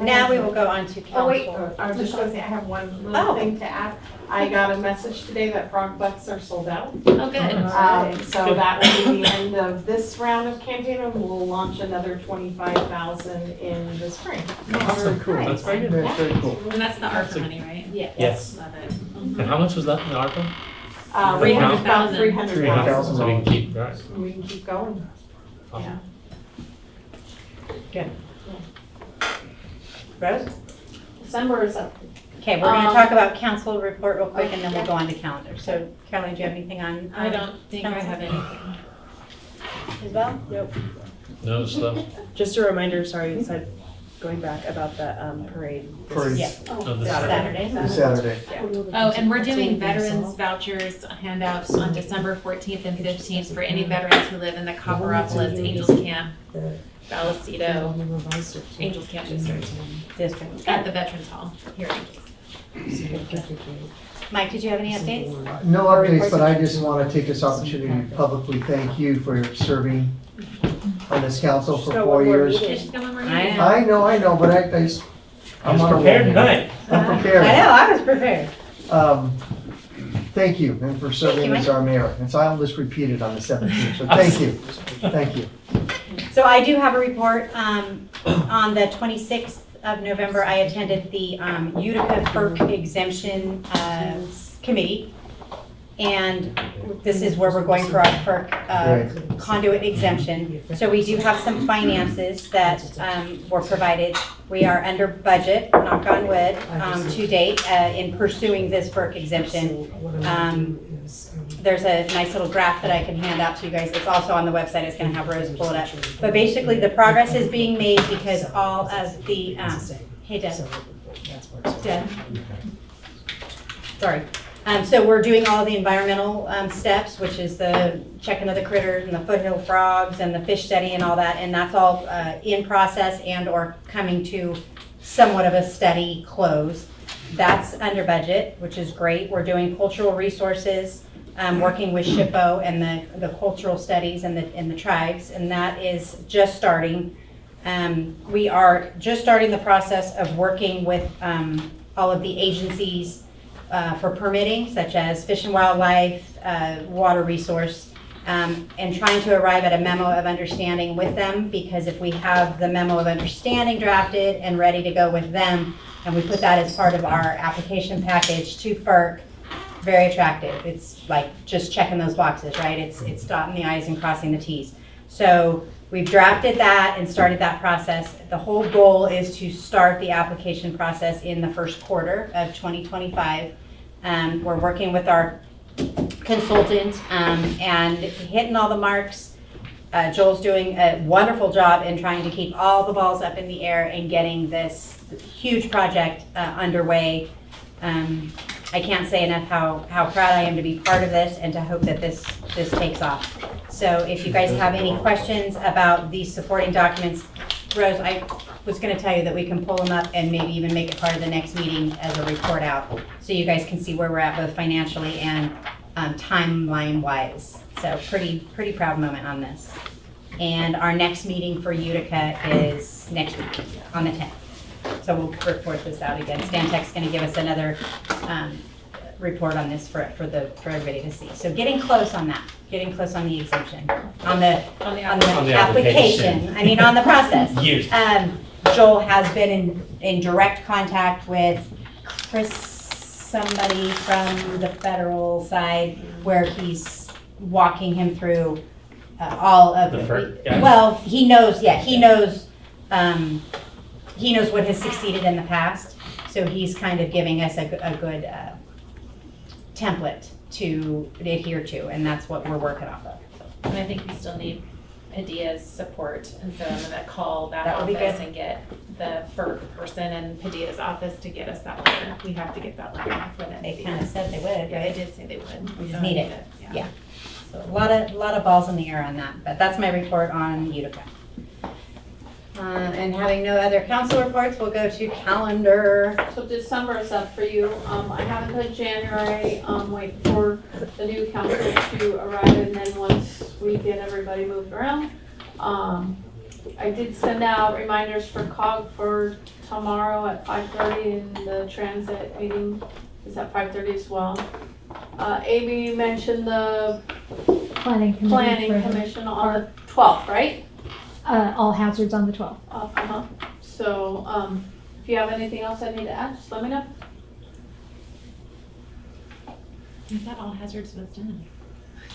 Now we will go on to Oh, wait, council. I was just gonna say, I have one Oh. little thing to add. I got a message today that frog butts are sold out. Oh, good. So that will be the end of this round of campaign, and we'll launch another 25,000 in the spring. Awesome. Cool. That's very good. That's very cool. And that's the ARPA money, right? Yeah. Yes. Love it. And how much was that in the ARPA? We have 300,000. about 300,000. So we can keep, right. We can keep going. Awesome. Rose? December is up. Okay, we're gonna talk about council report real quick and then we'll go on to calendar. So Caroline, do you have anything on? I don't think I have anything. Isabel? Nope. No stuff. Just a reminder, sorry, you said going back about the parade. Parade. Yeah. Oh, this Saturday. This Saturday. Oh, and we're doing veterans vouchers handouts on December 14th and 15th for any veterans who live in the Copperopolis Angels Camp, Vallecito, Angels Camp District, at the Veterans Hall here. Mike, did you have any updates? No updates, but I just want to take this opportunity to publicly thank you for serving on this council for 4 years. Just got one more I meeting. know. I know, but I just, I'm on a roll. prepared tonight. I'm prepared. I know, I was prepared. Thank you, and for serving Mike. as our mayor. And so I'll just repeat it on the 17th, so thank you. Thank you. So I do have a report. On the 26th of November, I attended the Utica FERC exemption committee. And this is where we're going for conduit exemption. So we do have some finances that were provided. We are under budget, knock on wood, to date in pursuing this FERC exemption. There's a nice little graph that I can hand out to you guys. It's also on the website. It's going to have Rose pull it up. But basically, the progress is being made because all of the, hey, Deb. Sorry. So we're doing all the environmental steps, which is the checking of the critters and the foothill frogs and the fish study and all that. And that's all in process and or coming to somewhat of a steady close. That's under budget, which is great. We're doing cultural resources, working with SHPO and the cultural studies and the tribes, and that is just starting. We are just starting the process of working with all of the agencies for permitting, such as Fish and Wildlife, Water Resource, and trying to arrive at a memo of understanding with them, because if we have the memo of understanding drafted and ready to go with them, and we put that as part of our application package to FERC, very attractive. It's like just checking those boxes, right? It's dotting the I's and crossing the T's. So we've drafted that and started that process. The whole goal is to start the application process in the first quarter of 2025. We're working with our consultant and hitting all the marks. Joel's doing a wonderful job in trying to keep all the balls up in the air and getting this huge project underway. I can't say enough how proud I am to be part of this and to hope that this takes off. So if you guys have any questions about these supporting documents, Rose, I was going to tell you that we can pull them up and maybe even make it part of the next meeting as a report out, so you guys can see where we're at both financially and timeline wise. So pretty proud moment on this. And our next meeting for Utica is next week on the 10th. So we'll report this out again. Stantec's going to give us another report on this for everybody to see. So getting close on that. Getting close on the exemption, on the application. I mean, on the process. Joel has been in direct contact with Chris, somebody from the federal side, where he's walking him through all of well, he knows. Yeah, he knows what has succeeded in the past. So he's kind of giving us a good template to adhere to, and that's what we're working off of. And I think we still need Padilla's support, and so I'm gonna call that That would be office good. and get the FERC person in Padilla's office to get us that letter. We have to get that letter within. They kind of said they would. Yeah, they did say they would. We just need it. Yeah. So a lot of balls in the air on that, but that's my report on Utica. And having no other council reports, we'll go to calendar. So December is up for you. I haven't done January, wait for the new council to arrive, and then once we get everybody moved around. I did send out reminders for COG for tomorrow at 5:30, and the transit meeting is at 5:30 as well. Amy mentioned the Planning commission on the 12th, right? All hazards on the 12th. So, if you have anything else I need to add, just let me know. I thought all hazards was done.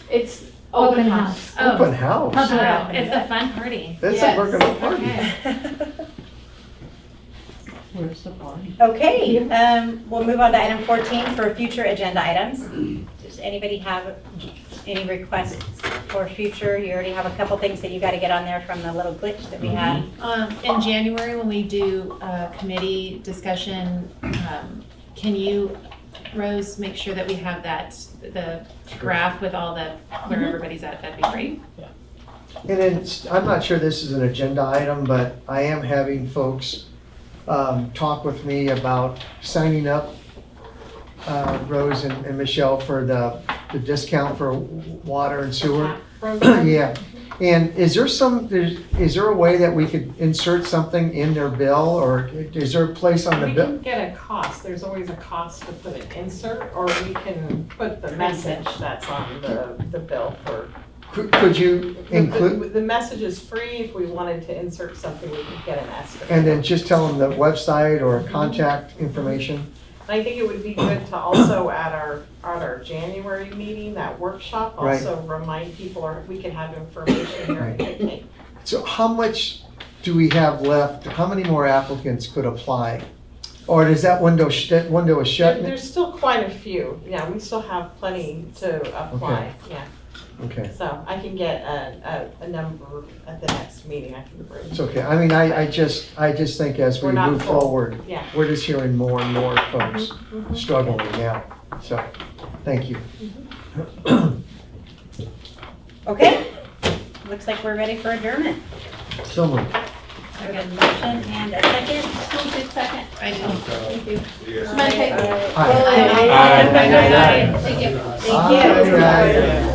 It's open house. Open house. Oh, it's a fun party. It's like we're gonna party. Okay. Where's the party? Okay, we'll move on to item 14 for future agenda items. Does anybody have any requests for future? You already have a couple things that you got to get on there from the little glitch that we had. In January, when we do a committee discussion, can you, Rose, make sure that we have the graph with all the, where everybody's at? That'd be great. And then, I'm not sure this is an agenda item, but I am having folks talk with me about signing up, Rose and Michelle, for the discount for water and sewer. Yeah, and is there a way that we could insert something in their bill, or is there a place on the We bill? can get a cost, there's always a cost to put an insert, or we can put the message that's on the bill for. Could you include, The message is free. If we wanted to insert something, we could get an estimate. and then just tell them the website or contact information? I think it would be good to also at our January meeting, that workshop, Right. also remind people, or if we can have information here at Right. picnic. So how much do we have left? How many more applicants could apply? Or is that window is shut? There's still quite a few, yeah, we still have plenty to apply, yeah. Okay, So I can get a number at the next meeting, I can bring. it's okay. I mean, I just think as we We're not move full. forward, Yeah. we're just hearing more and more folks Mhm. struggling now. So, thank you. Okay, looks like we're ready for adjournment. So moved. I got a motion and a second. Who did second? I do. Thank you. Yes. Monday. Aye. Aye. Aye. Thank you. Aye. Aye.